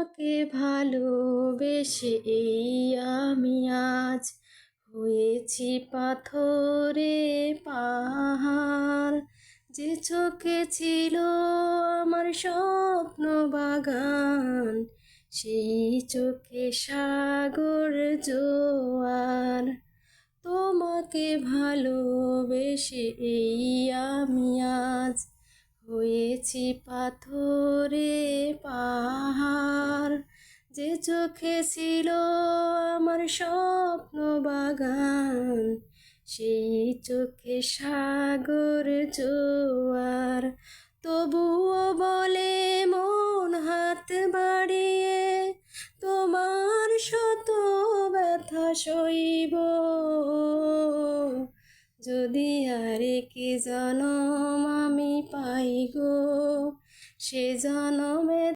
তোমাকে ভালোবেসে এই আমি আজ হয়েছি পাথরে পাহাড়। যে চোখে ছিল আমার স্বপ্ন বাগান, সেই চোখে সাগর জোয়ার। তোমাকে ভালোবেসে এই আমি আজ হয়েছি পাথরে পাহাড়। যে চোখে ছিল আমার স্বপ্ন বাগান, সেই চোখে সাগর জোয়ার। তবুও বলে মন হাত বাড়িয়ে, তোমার শত ব্যথা সইব, যদি আরেক জনম আমি পাই গো, সে জনমে